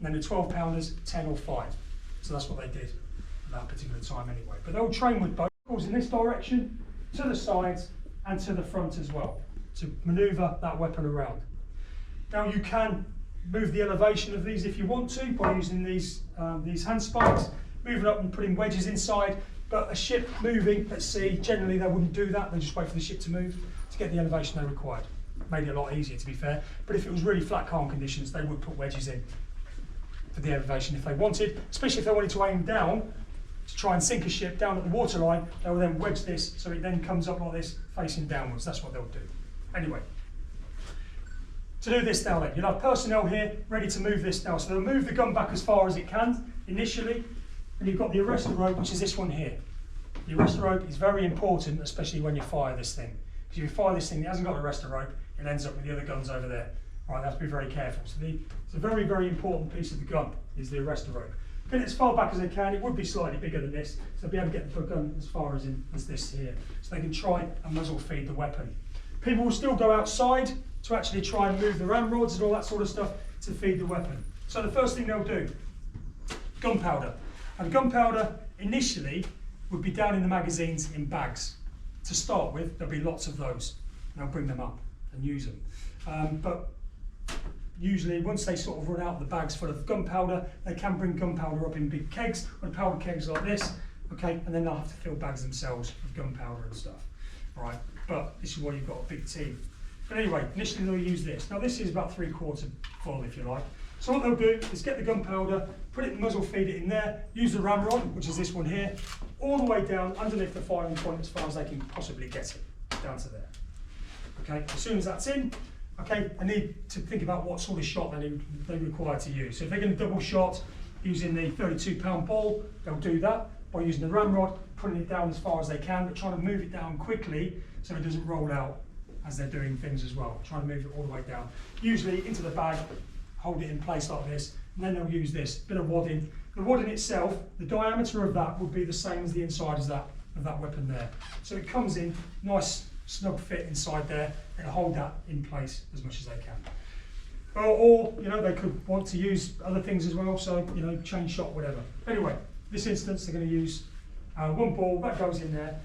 and then the 12 pounders, 10 or 5. So that's what they did at that particular time anyway. But they'll train with both in this direction, to the sides and to the front as well, to manoeuvre that weapon around. Now you can move the elevation of these if you want to by using these hand spikes, moving up and putting wedges inside. But a ship moving at sea, generally they wouldn't do that. They just wait for the ship to move to get the elevation they required. Made it a lot easier, to be fair. But if it was really flat calm conditions, they would put wedges in for the elevation if they wanted, especially if they wanted to aim down to try and sink a ship down at the waterline. They will then wedge this so it then comes up like this, facing downwards. That's what they'll do. Anyway, to do this now then, you'll have personnel here ready to move this now. So they'll move the gun back as far as it can initially, and you've got the arrestor rope, which is this one here. The arrestor rope is very important, especially when you fire this thing. Because if you fire this thing that hasn't got an arrestor rope, it ends up with the other guns over there. All right, you have to be very careful. So it's a very, very important piece of the gun, is the arrestor rope. Get it as far back as they can. It would be slightly bigger than this, so they'll be able to get the gun as far as this here. So they can try and muzzle feed the weapon. People will still go outside to actually try and move the ramrods and all that sort of stuff to feed the weapon. So the first thing they'll do, gunpowder. And gunpowder initially would be down in the magazines in bags. To start with, there'll be lots of those. And they'll bring them up and use them. But usually once they sort of run out the bags full of gunpowder, they can bring gunpowder up in big kegs, or powder kegs like this, okay, and then they'll have to fill bags themselves with gunpowder and stuff. All right, but this is why you've got a big team. But anyway, initially they'll use this. Now this is about 3/4 full, if you like. So what they'll do is get the gunpowder, put it in muzzle, feed it in there, use the ramrod, which is this one here, all the way down underneath the firing point as far as they can possibly get it, down to there. Okay, as soon as that's in, okay, I need to think about what sort of shot they require to use. So if they're going to double shot using the 32-pound ball, they'll do that by using the ramrod, putting it down as far as they can, but trying to move it down quickly so it doesn't roll out as they're doing things as well. Trying to move it all the way down. Usually into the bag, hold it in place like this, and then they'll use this bit of wadding. The wadding itself, the diameter of that would be the same as the inside as that of that weapon there. So it comes in nice snug fit inside there and hold that in place as much as they can. Or you know, they could want to use other things as well, so you know, chain shot, whatever. Anyway, this instance they're going to use one ball that goes in there.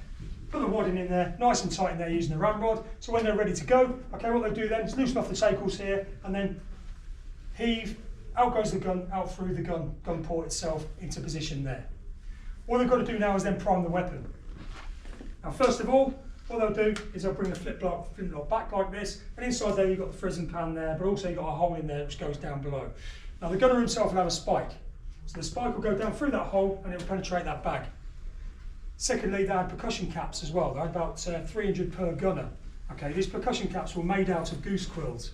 Put the wadding in there, nice and tight in there using the ramrod. So when they're ready to go, okay, what they do then is loosen off the tackles here and then heave, out goes the gun, out through the gun port itself into position there. All they've got to do now is then prime the weapon. Now first of all, what they'll do is they'll bring the flintlock back like this, and inside there you've got the frizzen pan there, but also you've got a hole in there which goes down below. Now the gunner himself will have a spike. So the spike will go down through that hole and it will penetrate that bag. Secondly, they had percussion caps as well. They had about 300 per gunner. Okay, these percussion caps were made out of goose quills.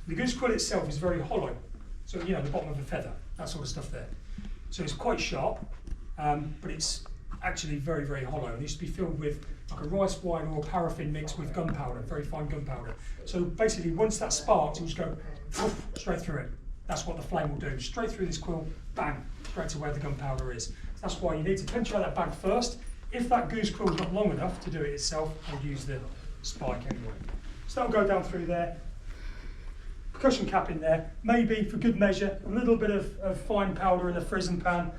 The goose quill itself is very hollow. So, you know, the bottom of a feather, that sort of stuff there. So it's quite sharp, but it's actually very, very hollow. It used to be filled with like a rice wine or a paraffin mixed with gunpowder, very fine gunpowder. So basically, once that sparks, it will just go straight through it. That's what the flame will do. Straight through this quill, bang, straight to where the gunpowder is. So that's why you need to penetrate that bag first. If that goose quill is not long enough to do it itself, I'll use the spike anyway. So that'll go down through there. Percussion cap in there, maybe for good measure, a little bit of fine powder in the frizzen pan.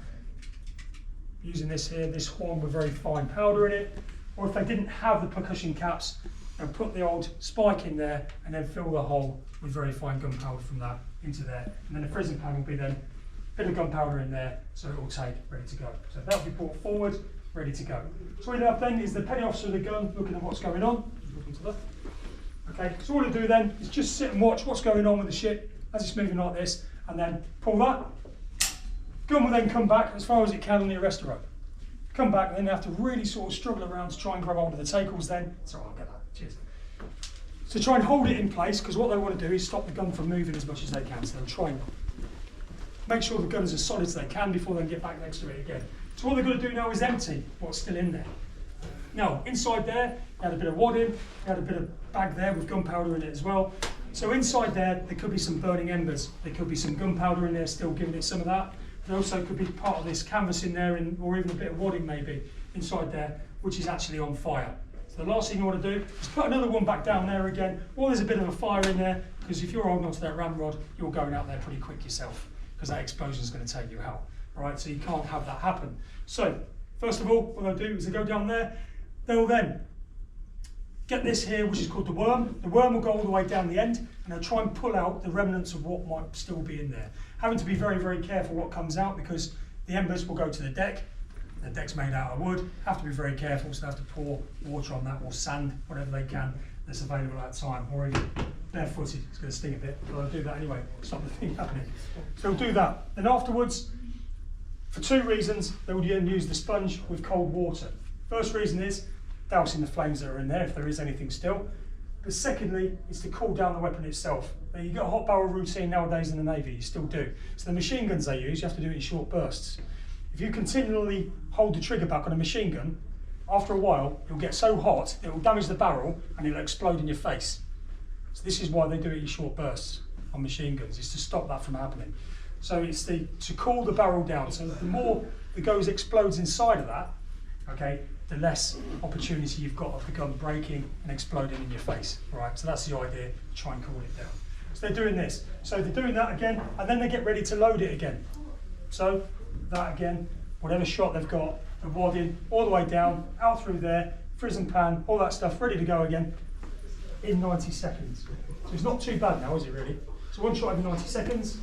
Using this here, this horn with very fine powder in it. Or if they didn't have the percussion caps, they'll put the old spike in there and then fill the hole with very fine gunpowder from that into there. And then the frizzen pan will be then a bit of gunpowder in there, so it will take, ready to go. So that'll be brought forward, ready to go. So what you have then is the petty officer of the gun looking at what's going on. Looking to the left. Okay, so all you do then is just sit and watch what's going on with the ship as it's moving like this, and then pull that. Gun will then come back as far as it can on the arrestor rope. Come back, and then they have to really sort of struggle around to try and grab hold of the tackles then. So I'll get that, cheers. So try and hold it in place, because what they want to do is stop the gun from moving as much as they can. So they'll try and make sure the gun is as solid as they can before they get back next to it again. So what they're going to do now is empty what's still in there. Now, inside there, they had a bit of wadding, they had a bit of bag there with gunpowder in it as well. So inside there could be some burning embers. There could be some gunpowder in there still giving it some of that. There also could be part of this canvas in there, or even a bit of wadding maybe inside there, which is actually on fire. So the last thing you want to do is put another one back down there again, or there's a bit of a fire in there, because if you're holding onto that ramrod, you're going out there pretty quick yourself, because that explosion is going to take you out. Right, so you can't have that happen. So first of all, what they'll do is they go down there. They'll then get this here, which is called the worm. The worm will go all the way down the end, and they'll try and pull out the remnants of what might still be in there. Having to be very, very careful what comes out, because the embers will go to the deck. The deck's made out of wood. Have to be very careful, so they have to pour water on that, or sand, whatever they can that's available at the time. Or even barefooted, it's going to sting a bit, but I'll do that anyway, stop the thing happening. So we'll do that. Then afterwards, for two reasons, they would then use the sponge with cold water. First reason is dousing the flames that are in there, if there is anything still. But secondly, is to cool down the weapon itself. Now, you've got a hot barrel routine nowadays in the Navy, you still do. So the machine guns they use, you have to do it in short bursts. If you continually hold the trigger back on a machine gun, after a while, it'll get so hot, it will damage the barrel and it'll explode in your face. So this is why they do it in short bursts on machine guns, is to stop that from happening. So it's to cool the barrel down. So the more the goes explodes inside of that, okay, the less opportunity you've got of the gun breaking and exploding in your face. Right, so that's the idea, try and cool it down. So they're doing this. So they're doing that again, and then they get ready to load it again. So that again, whatever shot they've got, the wadding all the way down, out through there, frizz and pan, all that stuff, ready to go again in 90 seconds. So it's not too bad now, is it really? So one shot every 90 seconds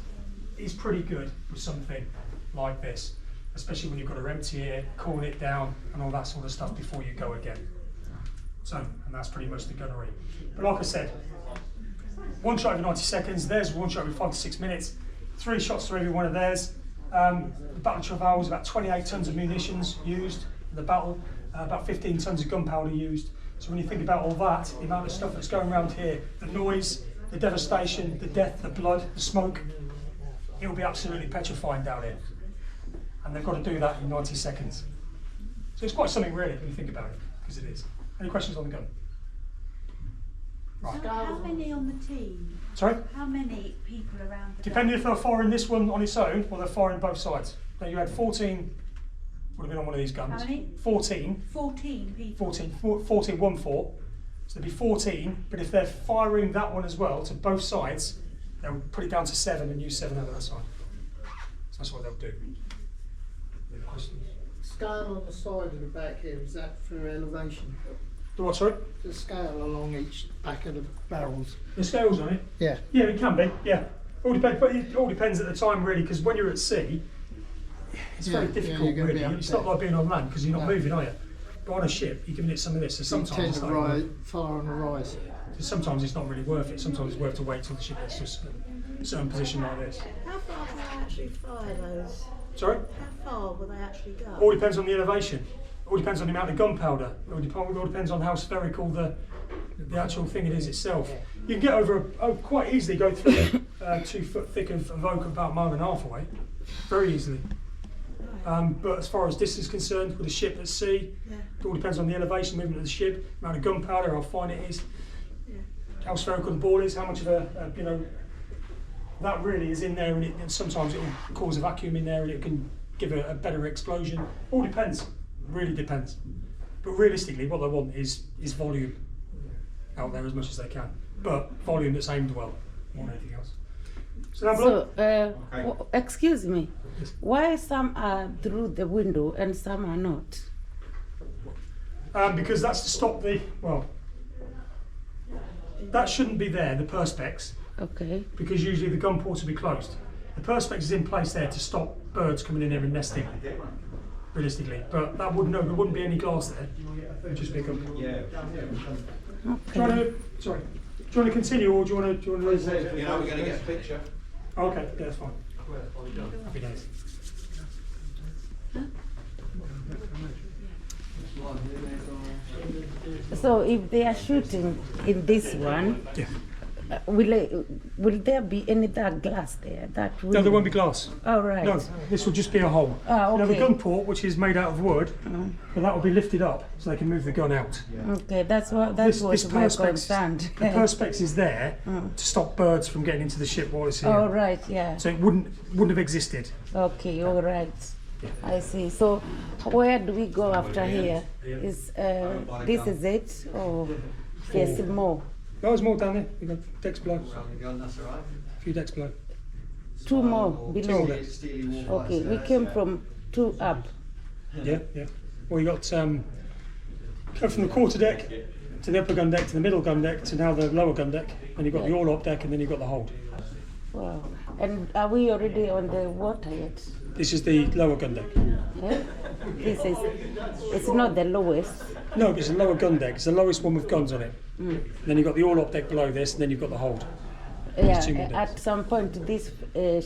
is pretty good with something like this, especially when you've got to empty it, cool it down, and all that sort of stuff before you go again. So, and that's pretty much the gunnery. But like I said, one shot every 90 seconds, there's one shot every 5 to 6 minutes, 3 shots through every one of theirs. The battle Naval was about 28 tons of munitions used in the battle, about 15 tons of gunpowder used. So when you think about all that, the amount of stuff that's going around here, the noise, the devastation, the death, the blood, the smoke, it will be absolutely petrifying down here. And they've got to do that in 90 seconds. So it's quite something really when you think about it, because it is. Any questions on the gun? Right. So how many on the team? Sorry? How many people around the Depending if they're firing this one on its own or they're firing both sides. Now you had 14, would have been on one of these guns. How many? 14. 14 people. 14, 1 4. So there'd be 14, but if they're firing that one as well to both sides, they'll put it down to 7 and use 7 over that side. So that's what they'll do. Any questions? Scale on the side of the back here, is that for elevation? The what, sorry? The scale along each back of the barrels. The scales on it? Yeah. Yeah, it can be, yeah. All depends, but it all depends at the time really, because when you're at sea, it's very difficult you're really. be It's not like being on land because you're not No. moving, are you? But on a ship, you're giving it some of this, so sometimes You tend it's to not even rise, worth- fire on the rise. so sometimes it's not really worth it. Sometimes it's worth to wait till the ship gets to a certain position like this. How far will they actually fire those? Sorry? How far will they actually go? All depends on the elevation. All depends on the amount of gunpowder. All depends on how spherical the actual thing it is itself. You can get over quite easily go through 2 foot thick of oak about a mile and a half away, very easily. But as far as this is concerned, with a ship at sea, it all depends on the elevation, movement of the ship, amount of gunpowder, how fine it is, how spherical the ball is, how much of a that really is in there, and sometimes it will cause a vacuum in there, and it can give a better explosion. All depends, really depends. But realistically, what they want is volume out there as much as they can, but volume that's aimed well, more than anything else. So, Excuse me, Yes. why some are through the window and some are not? because that's to stop that shouldn't be there, the perspex, Okay. because usually the gun ports will be closed. The perspex is in place there to stop birds coming in there and nesting, realistically. But there wouldn't be any glass there. It would just be a gun port. Okay. Do you want to continue, or do you want to? We're going to get a picture. Oh, okay, yeah, that's fine. Happy days. So if they are shooting in this one, Yeah. will there be any dark glass there? No, there won't be glass. All right. No, this will just be a hole. Ah, You know, the okay. gun port, which is made out of wood, but that will be lifted up so they can move the gun out. Okay, that's what that was my concern. The perspex is there to stop birds from getting into the ship while it's here. All right, yeah. So it wouldn't have existed. Okay, all right. I see. So where do we go after here? Is this is it, or there's still more? There's more down there. We've got decks below. A few decks below. two more Two below. more. Okay, we came from two up. Yeah, yeah. Well, you got go from the quarter deck to the upper gun deck to the middle gun deck to now the lower gun deck, and you've got the all-up deck, and then you've got the hold. Wow. And are we already on the water yet? This is the lower gun deck. Yeah? This is, it's not the lowest. No, it's the lower gun deck. It's the lowest one with guns on it. Then you've got the all-up deck below this, and then you've got the hold. Yeah, two more decks. at some point this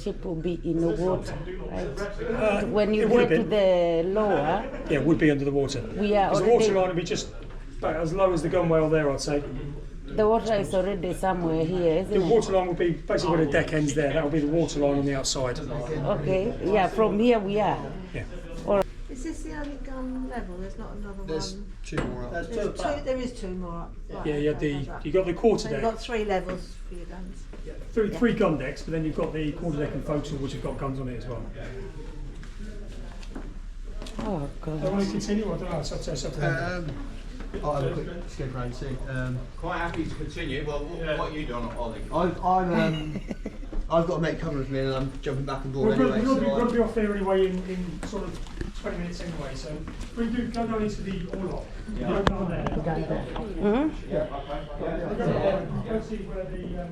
ship will be in the water, right? When you it would get have to the lower, Yeah, it would be under the water. we are Because the water already, line would be just about as low as the gunwale there, I'd say. the water is already somewhere here, isn't The it? water line would be basically where the deck ends there. That would be the water line on the outside. Okay, yeah, from here we are. Yeah. Is this the only gun level? There's not another There's one. two more up. There's two There's two, back. there is two more up. Right, Yeah, you had okay, the right. you got the quarter So you've deck, got 3 levels for your guns. three gun decks, but then you've got the quarter deck and forecastle, which have got guns on it as well. Oh Do you want God. to continue? I don't know. It's up to them. I'll have a quick skip around and see. Quite happy to continue. Well, what are you doing, Ollie? I've got to make cover with me and I'm jumping back and We're board going anyway. to be off there anyway in sort of 20 minutes anyway. So we do go down into the all-up. Yeah. Go down there. Hmm? Go see where the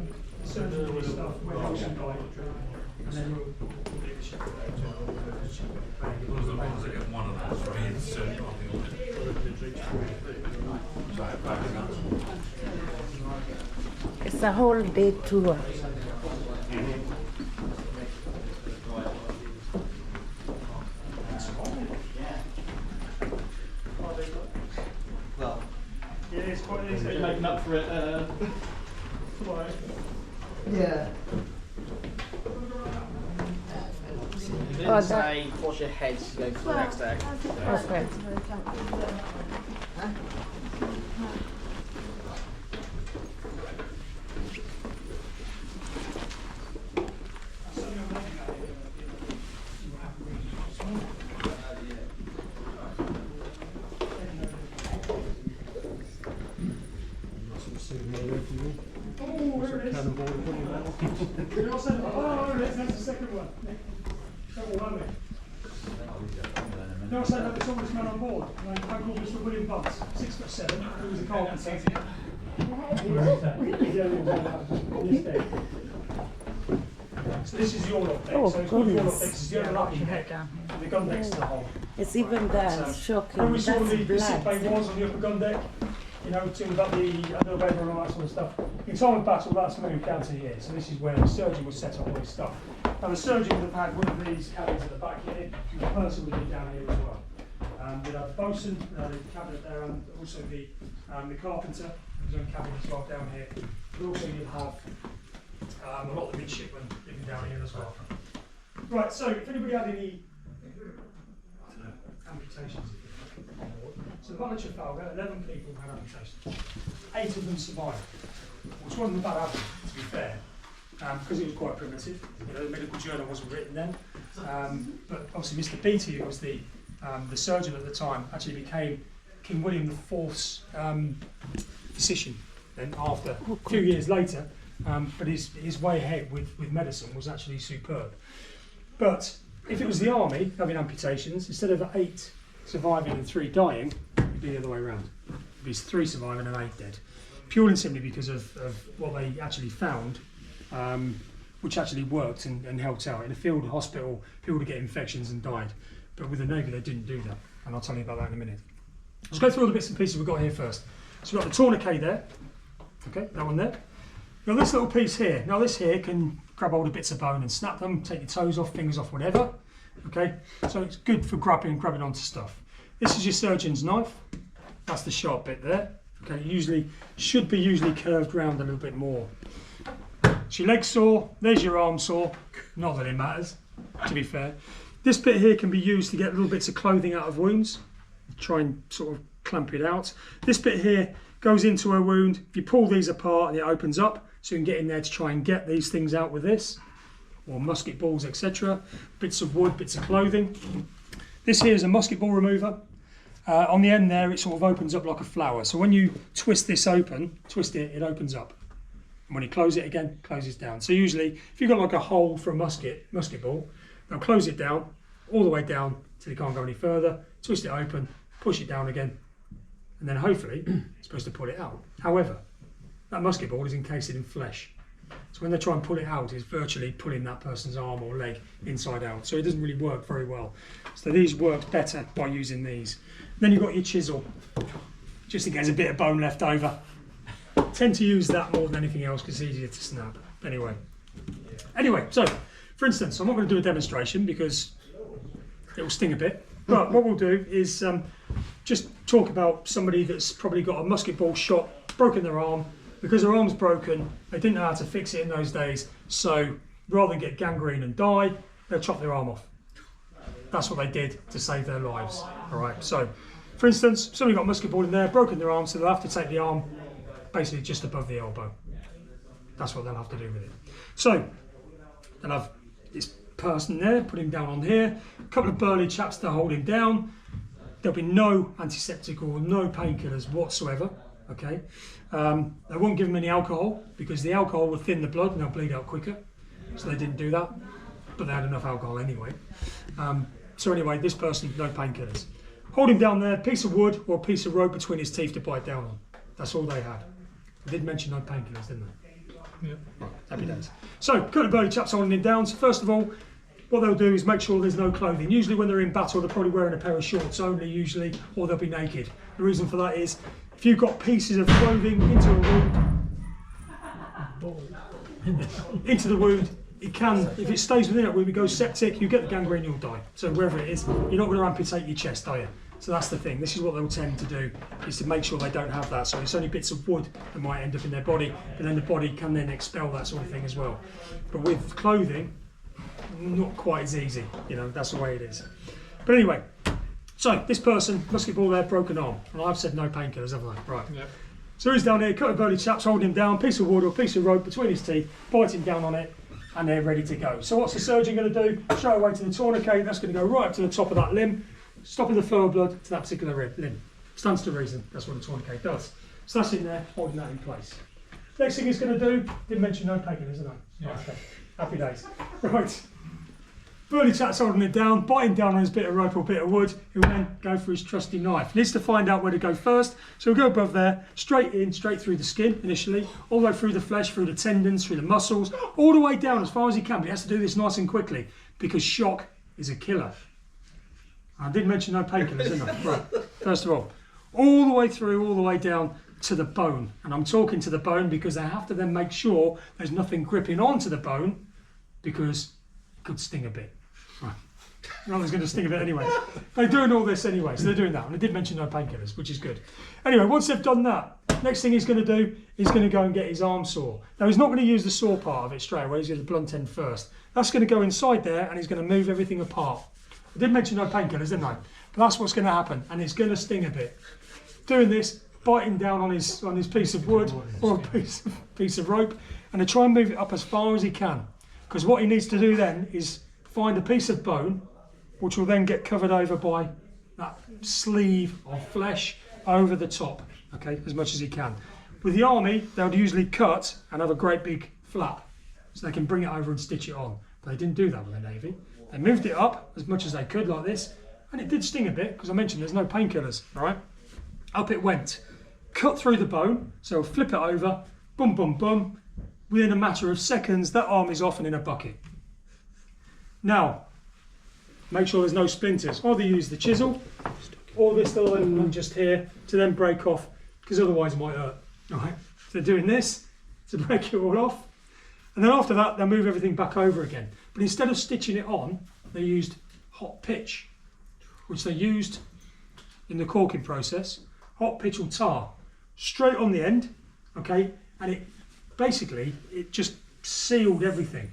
surgery stuff, where the ocean guy, and then we'll get the ship. As long as I get one of those for me, it's It's a whole day tour. Well, Yeah, it's quite easy. making up for it. Yeah. Oh, You didn't that- say wash your heads, go for the next day. Okay. Oh, there it is. You also, oh, there it is. That's the second one. Double whammy. You also had the tallest man on board, a guy called Mr. William Bunce, 6'7", who was a carpenter. So this is your lock deck. Oh, so it's called your lock goodness. deck. This is the overlapping deck. The gun deck's to the whole. It's even that When shocking. we saw That's the sick bay blood. was on the upper gun deck, you know, to about the underweather and all that sort of stuff. In time of battle, that's moved down to here. So this is where the surgeon would set up all his stuff. Now the surgeon would have had one of these cabins at the back here, and the person would be down here as well. We'd have the bosun, the cabinet there, and also the carpenter, his own cabin as well down here. But also you'd have a lot of the midshipmen living down here as well. Right, so if anybody had any amputations, so the Mother Trafalgar, 11 people had amputations. 8 of them survived, which wasn't a bad average, to be fair, because it was quite primitive. You know, the medical journal wasn't written then. But obviously Mr. Beattie, who was the surgeon at the time, actually became King William IV's physician then after, a few years later. But his way ahead with medicine was actually superb. But if it was the army having amputations, instead of 8 surviving and 3 dying, it'd be the other way around. It'd be 3 surviving and 8 dead. Purely and simply because of what they actually found, which actually worked and helped out. In a field hospital, people would get infections and died. But with the Navy, they didn't do that. And I'll tell you about that in a minute. Let's go through all the bits and pieces we've got here first. So we've got the tourniquet there. Okay, that one there. Now this little piece here, now this here can grab hold of bits of bone and snap them, take your toes off, fingers off, whatever. Okay, so it's good for grabbing onto stuff. This is your surgeon's knife. That's the sharp bit there. Okay, should be curved round a little bit more. It's your leg saw, there's your arm saw. Not that it matters, to be fair. This bit here can be used to get little bits of clothing out of wounds. Try and sort of clamp it out. This bit here goes into a wound. If you pull these apart and it opens up, so you can get in there to try and get these things out with this, or musket balls, etc. Bits of wood, bits of clothing. This here is a musket ball remover. On the end there, it sort of opens up like a flower. So when you twist this open, it opens up. And when you close it again, it closes down. So usually, if you've got like a hole for a musket ball, they'll close it down, all the way down till you can't go any further, twist it open, push it down again, and then hopefully you're supposed to pull it out. However, that musket ball is encased in flesh. So when they try and pull it out, it's virtually pulling that person's arm or leg inside out. So it doesn't really work very well. So these work better by using these. Then you've got your chisel, just in case a bit of bone left over. Tend to use that more than anything else because it's easier to snap. Anyway, so for instance, I'm not going to do a demonstration because it will sting a bit. But what we'll do is just talk about somebody that's probably got a musket ball shot, broken their arm. Because their arm's broken, they didn't know how to fix it in those days. So rather than get gangrene and die, they'll chop their arm off. That's what they did to save their lives. All right. So, for instance, somebody got a musket ball in there, broken their arm, so they'll have to take the arm basically just above the elbow. That's what they'll have to do with it. So they'll have this person there, put him down on here, a couple of burly chaps to hold him down. There'll be no antiseptic or no painkillers whatsoever. Okay, they won't give them any alcohol because the alcohol will thin the blood and they'll bleed out quicker. So they didn't do that, but they had enough alcohol anyway. So anyway, this person, no painkillers. Hold him down there, piece of wood or a piece of rope between his teeth to bite down on. That's all they had. They did mention no painkillers, didn't they? Yeah. Right, happy days. So, a couple of burly chaps holding him down. So first of all, what they'll do is make sure there's no clothing. Usually when they're in battle, they're probably wearing a pair of shorts only usually, or they'll be naked. The reason for that is, if you've got pieces of clothing into the wound, it can, if it stays within that wound, it goes septic, you get the gangrene, you'll die. So wherever it is, you're not going to amputate your chest, are you? So that's the thing. This is what they'll tend to do, is to make sure they don't have that. So it's only bits of wood that might end up in their body, but then the body can then expel that sort of thing as well. But with clothing, not quite as easy. You know, that's the way it is. But anyway. So, this person, musket ball there, broken arm. And I've said no painkillers, haven't I? Right. Yep. So he's down here, cut of burly chaps, holding him down, piece of wood or piece of rope between his teeth, biting down on it, and they're ready to go. So what's the surgeon going to do? Straight away to the tourniquet, that's going to go right up to the top of that limb, stopping the flow of blood to that particular limb. Stands to reason, that's what a tourniquet does. So that's in there, holding that in place. Next thing he's going to do, didn't mention no painkillers, didn't I? Yeah. Okay. Happy days. Right. Burly chap's holding it down, biting down on his bit of rope or bit of wood. He'll then go for his trusty knife. Needs to find out where to go first, so he'll go above there, straight in, straight through the skin initially, all the way through the flesh, through the tendons, through the muscles, all the way down as far as he can. But he has to do this nice and quickly because shock is a killer. I did mention no painkillers, didn't I? Right. First of all the way through, all the way down to the bone. And I'm talking to the bone because they have to then make sure there's nothing gripping onto the bone because it could sting a bit. Right. Nothing's going to sting a bit anyway. They're doing all this anyway, so they're doing that. And I did mention no painkillers, which is good. Anyway, once they've done that, next thing he's going to do is going to go and get his arm saw. Now, he's not going to use the saw part of it straight away. He's going to blunt end first. That's going to go inside there, and he's going to move everything apart. I did mention no painkillers, didn't I? But that's what's going to happen, and it's going to sting a bit. Doing this, biting down on his piece of wood or a piece of rope, and to try and move it up as far as he can. Because what he needs to do then is find a piece of bone, which will then get covered over by that sleeve of flesh over the top, okay, as much as he can. With the army, they'll usually cut and have a great big flap, so they can bring it over and stitch it on. But they didn't do that with the Navy. They moved it up as much as they could, like this, and it did sting a bit, because I mentioned there's no painkillers, all right? Up it went. Cut through the bone, so flip it over, boom, boom, boom. Within a matter of seconds, that arm is off and in a bucket. Now, make sure there's no splinters. Either use the chisel or this little element just here to then break off, because otherwise it might hurt. All right. So they're doing this to break it all off. And then after that, they'll move everything back over again. But instead of stitching it on, they used hot pitch, which they used in the caulking process. Hot pitch or tar, straight on the end, okay? And it basically, it just sealed everything.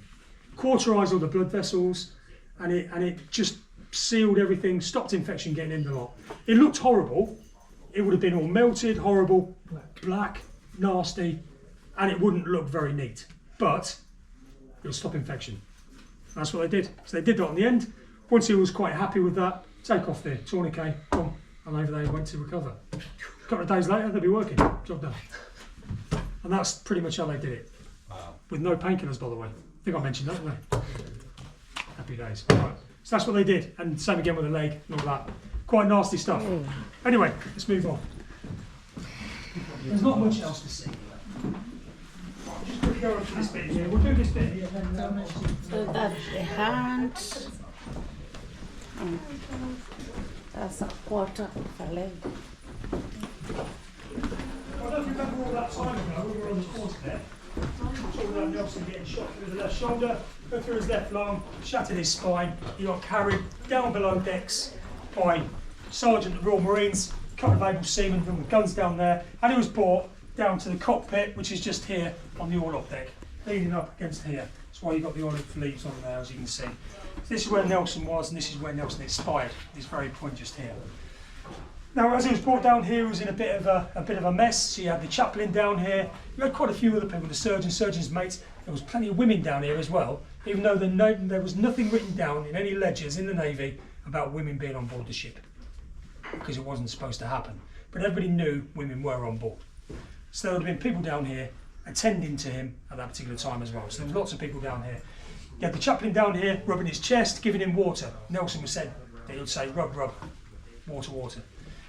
Cauterized all the blood vessels, and it just sealed everything, stopped infection getting in the lot. It looked horrible. It would have been all melted, horrible, black, nasty, and it wouldn't look very neat. But it will stop infection. That's what they did. So they did that on the end. Once he was quite happy with that, take off the tourniquet, boom, and over they went to recover. A couple of days later, they'll be working. Job done. And that's pretty much how they did it. with no painkillers, by the way. I think I mentioned that, didn't I? Happy days. Right. So that's what they did, and same again with the leg and all that. Quite nasty stuff. Anyway, let's move on. There's not much else to see. Just quickly go on to this bit here. We'll do this bit here. So that's the hand. That's a quarter of a leg. I don't know if you remember all that time ago, we were on the quarter there. Talking about Nelson getting shot through the left shoulder, go through his left lung, shattered his spine. He got carried down below decks by Sergeant of the Royal Marines, a couple of able seamen with guns down there, and he was brought down to the cockpit, which is just here on the orlop deck, leaning up against here. That's why you've got the olive leaves on there, as you can see. This is where Nelson was, and this is where Nelson expired, this very point just here. Now, as he was brought down here, he was in a bit of a mess. So you had the chaplain down here. You had quite a few other people, the surgeon's mates. There was plenty of women down here as well, even though there was nothing written down in any ledgers in the Navy about women being on board the ship, because it wasn't supposed to happen. But everybody knew women were on board. So there would have been people down here attending to him at that particular time as well. So there was lots of people down here. You had the chaplain down here rubbing his chest, giving him water. Nelson was said that he would say, rub, rub, water, water.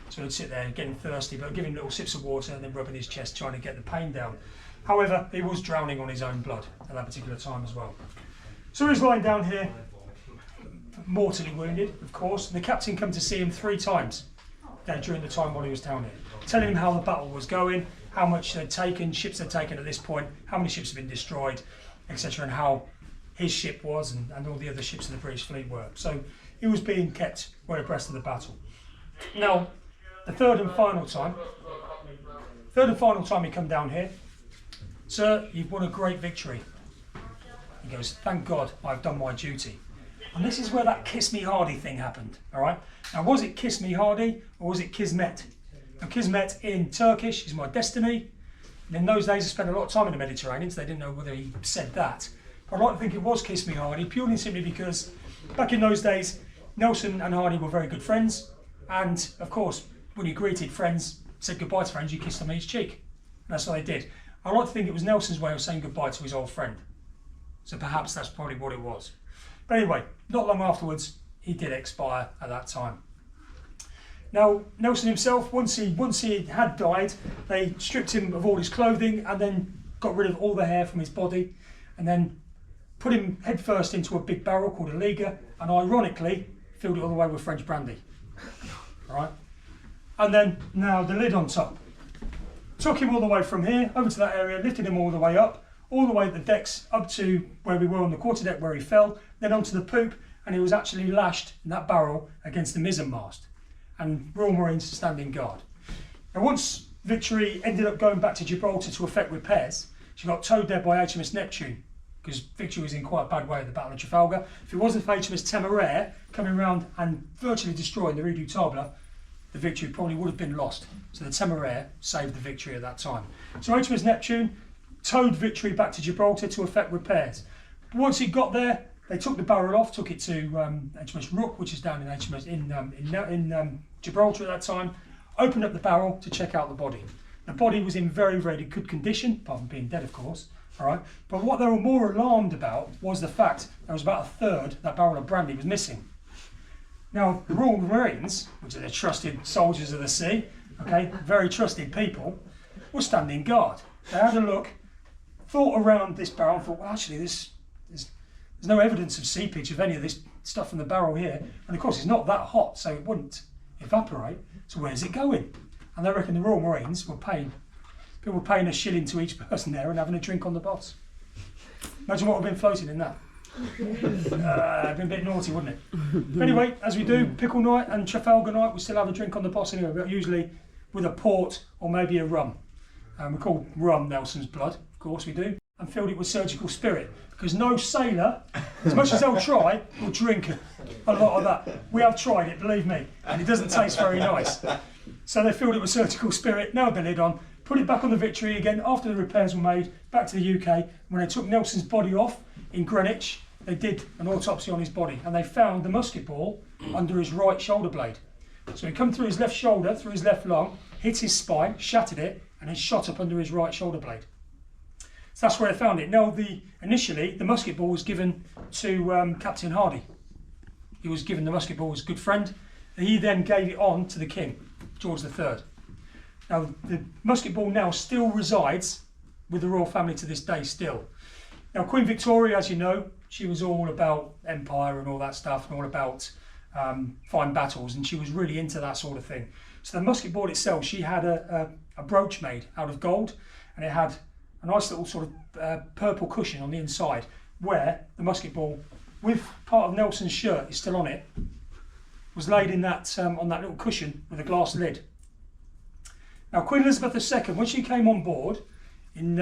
So he'd sit there getting thirsty, but giving little sips of water and then rubbing his chest, trying to get the pain down. However, he was drowning on his own blood at that particular time as well. So he was lying down here, mortally wounded, of course, and the captain came to see him 3 times during the time while he was down here, telling him how the battle was going, how much they'd taken, ships they'd taken at this point, how many ships had been destroyed, etc., and how his ship was and all the other ships of the British fleet were. So he was being kept well abreast of the battle. Now, the third and final time he come down here, sir, you've won a great victory. He goes, thank God I've done my duty. And this is where that kiss me hardy thing happened, all right? Now, was it kiss me hardy or was it kismet? Now, kismet in Turkish is my destiny. And in those days, I spent a lot of time in the Mediterranean, so they didn't know whether he said that. But I'd like to think it was kiss me hardy, purely and simply because back in those days, Nelson and Hardy were very good friends. And of course, when you greeted friends, said goodbye to friends, you kissed them on each cheek. And that's what they did. I like to think it was Nelson's way of saying goodbye to his old friend. So perhaps that's probably what it was. But anyway, not long afterwards, he did expire at that time. Now, Nelson himself, once he had died, they stripped him of all his clothing and then got rid of all the hair from his body and then put him headfirst into a big barrel called a Liga and ironically filled it all the way with French brandy. All right? And then now the lid on top. Took him all the way from here over to that area, lifted him all the way up, all the way at the decks up to where we were on the quarterdeck where he fell, then onto the poop, and he was actually lashed in that barrel against the mizzen mast. And Royal Marines standing guard. Now once Victory ended up going back to Gibraltar to effect repairs, she got towed there by HMS Neptune, because Victory was in quite a bad way at the Battle of Trafalgar. If it wasn't for HMS Temeraire coming around and virtually destroying the Redoutable, the Victory probably would have been lost. So the Temeraire saved the Victory at that time. So HMS Neptune towed Victory back to Gibraltar to effect repairs. But once he got there, they took the barrel off, took it to HMS Rook, which is down in HMS in Gibraltar at that time, opened up the barrel to check out the body. The body was in very, very good condition, apart from being dead, of course. All right. But what they were more alarmed about was the fact there was about a third that barrel of brandy was missing. Now, the Royal Marines, which are the trusted soldiers of the sea, okay, very trusted people, were standing guard. They had a look, thought around this barrel, and thought, well, actually, there's no evidence of seepage of any of this stuff from the barrel here. And of course, it's not that hot, so it wouldn't evaporate. So where's it going? And they reckon the Royal Marines were paying a shilling to each person there and having a drink on the boss. Imagine what would have been floating in that. It'd been a bit naughty, wouldn't it? But anyway, as we do, pickle night and Trafalgar night, we still have a drink on the boss anyway, but usually with a port or maybe a rum. We call rum Nelson's blood, of course we do, and filled it with surgical spirit, because no sailor, as much as they'll try, will drink a lot of that. We have tried it, believe me, and it doesn't taste very nice. So they filled it with surgical spirit, nailed the lid on, put it back on the Victory again after the repairs were made, back to the UK. When they took Nelson's body off in Greenwich, they did an autopsy on his body and they found the musket ball under his right shoulder blade. So it come through his left shoulder, through his left lung, hit his spine, shattered it, and then shot up under his right shoulder blade. So that's where they found it. Now, initially, the musket ball was given to Captain Hardy. He was given the musket ball as a good friend. And he then gave it on to the King, George III. Now, the musket ball now still resides with the royal family to this day still. Now, Queen Victoria, as you know, she was all about empire and all that stuff, and all about fine battles, and she was really into that sort of thing. So the musket ball itself, she had a brooch made out of gold, and it had a nice little sort of purple cushion on the inside, where the musket ball, with part of Nelson's shirt, is still on it, was laid in that on that little cushion with a glass lid. Now, Queen Elizabeth II, when she came on board in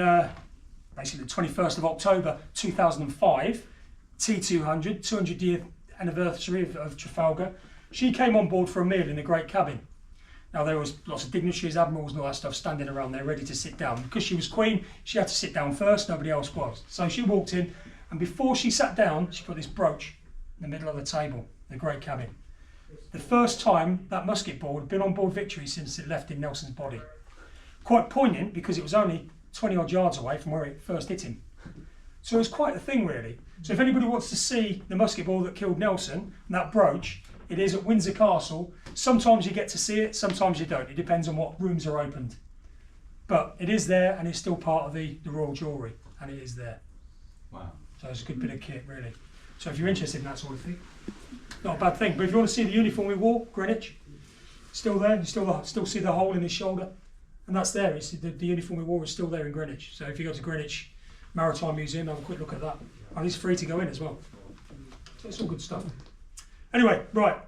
basically the 21st of October 2005, T200, 200th anniversary of Trafalgar, she came on board for a meal in the great cabin. Now, there was lots of dignitaries, admirals and all that stuff standing around there ready to sit down. Because she was Queen, she had to sit down first, nobody else was. So she walked in, and before she sat down, she put this brooch in the middle of the table, the great cabin. The first time that musket ball had been on board Victory since it left in Nelson's body. Quite poignant, because it was only 20 odd yards away from where it first hit him. So it was quite a thing, really. So if anybody wants to see the musket ball that killed Nelson, and that brooch, it is at Windsor Castle. Sometimes you get to see it, sometimes you don't. It depends on what rooms are opened. But it is there, and it's still part of the royal jewellery, and it is there. Wow. So it's a good bit of kit, really. So if you're interested in that sort of thing, not a bad thing. But if you want to see the uniform we wore, Greenwich, still there. You still see the hole in his shoulder, and that's there. It's the uniform we wore is still there in Greenwich. So if you go to Greenwich Maritime Museum, have a quick look at that. And it's free to go in as well. So it's all good stuff. Anyway, right.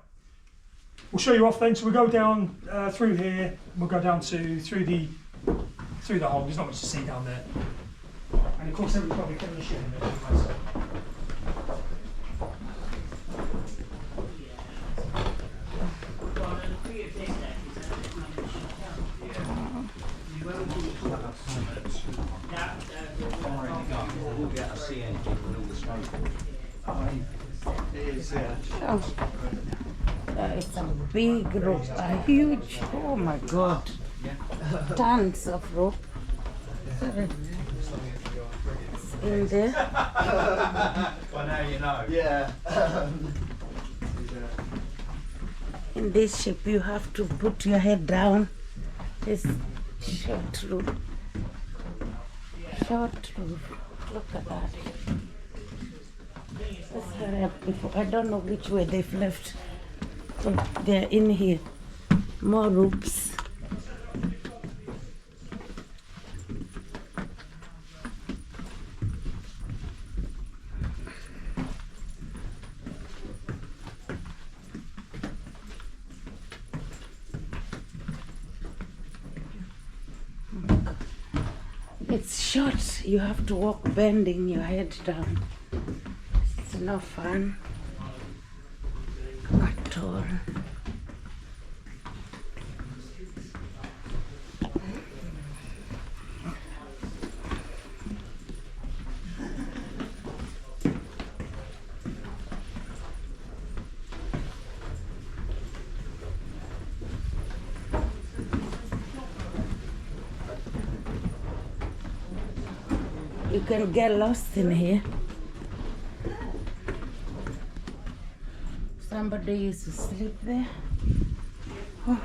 We'll show you off then. So we'll go down through here. We'll go down to through the hole. There's not much to see down there. And of course, everybody's probably putting the shit in there anyway. So. Oh, it's a big rope, a huge, oh my God, tons of rope. It's in there. Well, now you know. Yeah. In this ship, you have to put your head down. It's short rope. Short rope. Look at that. Let's hurry up before. I don't know which way they've left. Oh, they're in here. More ropes. It's short. You have to walk bending your head down. It's no fun at all. You can get lost in here. Somebody used to sleep there. Oh.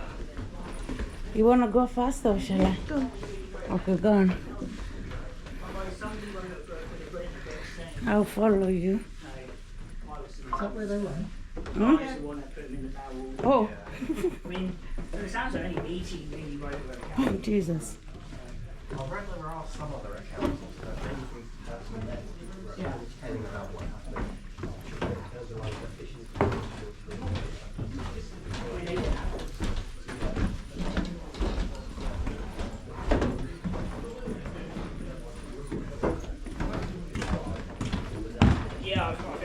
You want to go fast or shall I? Go. Okay, go on. I'll follow you. Is that where they went? Hmm? Oh. I mean, it sounds like any meeting really wrote Oh, Jesus. I read there are some other accounts that maybe from personal telling about what happened. Yeah, I've got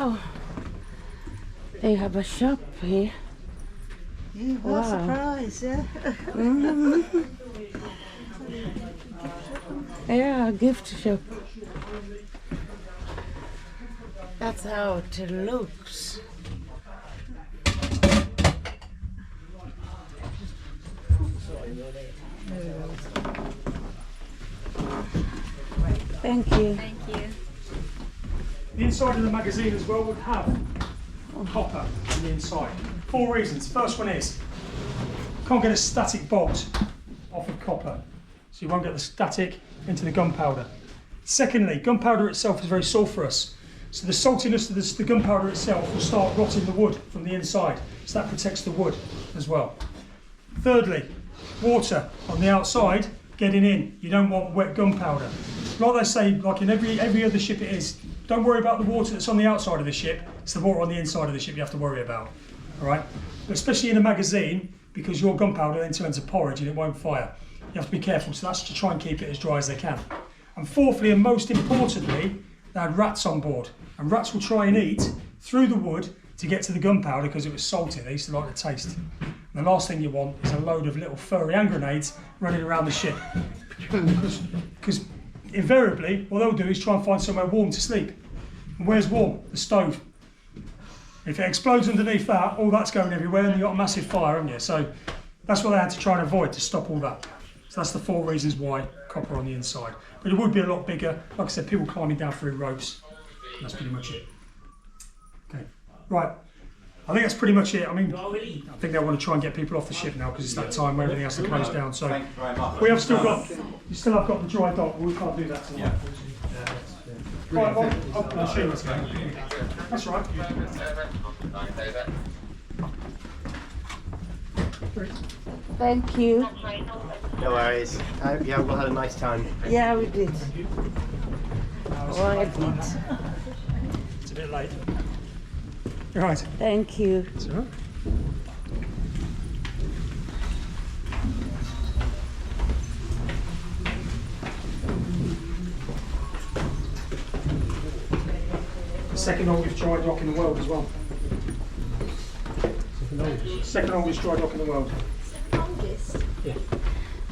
Oh, they have a shop here. Yeah, what a Wow. surprise, yeah. Mhm. Yeah, a gift shop. That's how it looks. Thank you. Thank you. The inside of the magazine as well would have copper on the inside. 4 reasons. First one is, can't get a static bolt off of copper, so you won't get the static into the gunpowder. Secondly, gunpowder itself is very sulphurous, so the saltiness of the gunpowder itself will start rotting the wood from the inside, so that protects the wood as well. Thirdly, water on the outside getting in. You don't want wet gunpowder. Like they say, like in every other ship it is, don't worry about the water that's on the outside of the ship, it's the water on the inside of the ship you have to worry about. All right? But especially in a magazine, because your gunpowder then turns to porridge and it won't fire. You have to be careful, so that's to try and keep it as dry as they can. And fourthly, and most importantly, they had rats on board. And rats will try and eat through the wood to get to the gunpowder because it was salty, they used to like the taste. And the last thing you want is a load of little furry hand grenades running around the ship. Because invariably, what they'll do is try and find somewhere warm to sleep. And where's warm? The stove. If it explodes underneath that, all that's going everywhere and you've got a massive fire, haven't you? So that's what they had to try and avoid to stop all that. So that's the 4 reasons why copper on the inside. But it would be a lot bigger. Like I said, people climbing down through ropes. And that's pretty much it. Okay, right. I think that's pretty much it. I mean, I think they want to try and get people off the ship now because it's that time where everything has to close down. So we have still got, you still have got the dry dock, but we can't do that tonight. Right, I'll show you what's going on. That's right. Thank you. No worries. I hope you all had a nice time. Yeah, we did. Oh, I did. It's a bit late. You're right. Thank you. It's all right. The second oldest dry dock in the world as well. Second oldest dry dock in the world. Oldest. Yeah.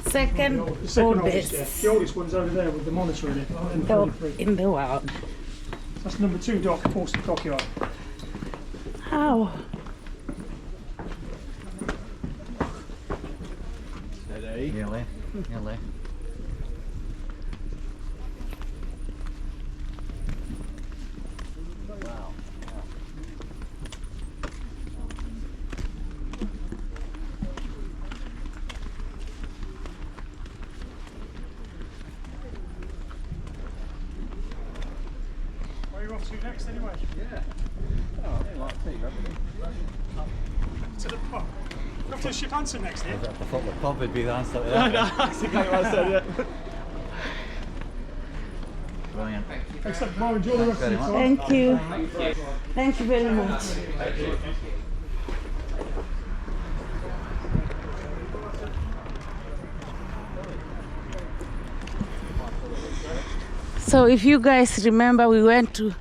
Second The second oldest, yeah. oldest The oldest one's over there with the monitor in it. dock M33. in the world. That's number 2 dock, Portsmouth Dockyard. How? Nearly. Where are you off to next anyway? Yeah. Oh, I really like tea, To the pub. You're off to the Ship Answer next year. I thought the pub would be the answer to that. No, that's exactly what I said, yeah. Brilliant. Excellent. Well, enjoy the rest of your time. Thank you. Thank you very much. So if you guys remember, we went to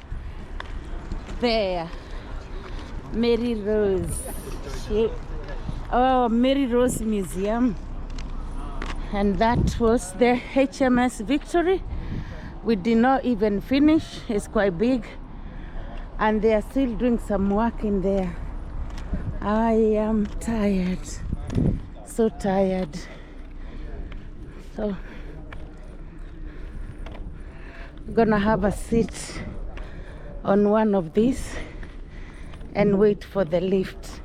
there, Mary Rose ship, Mary Rose Museum, and that was the HMS Victory. We did not even finish. It's quite big, and they are still doing some work in there. I am tired, so tired. So I'm gonna have a seat on one of these and wait for the lift.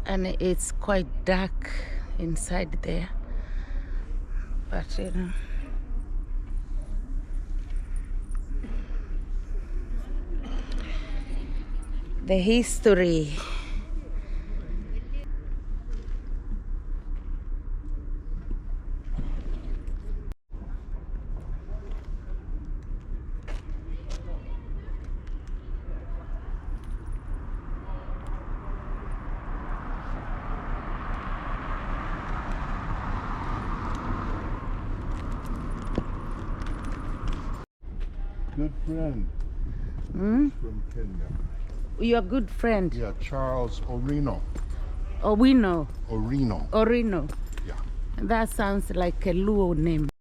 And it's quite dark inside there, but you know, the history good friend Hmm? from Kenya. Your good friend. Yeah, Charles Orino. Owino. Orino. Orino. Yeah. That sounds like a Luo name.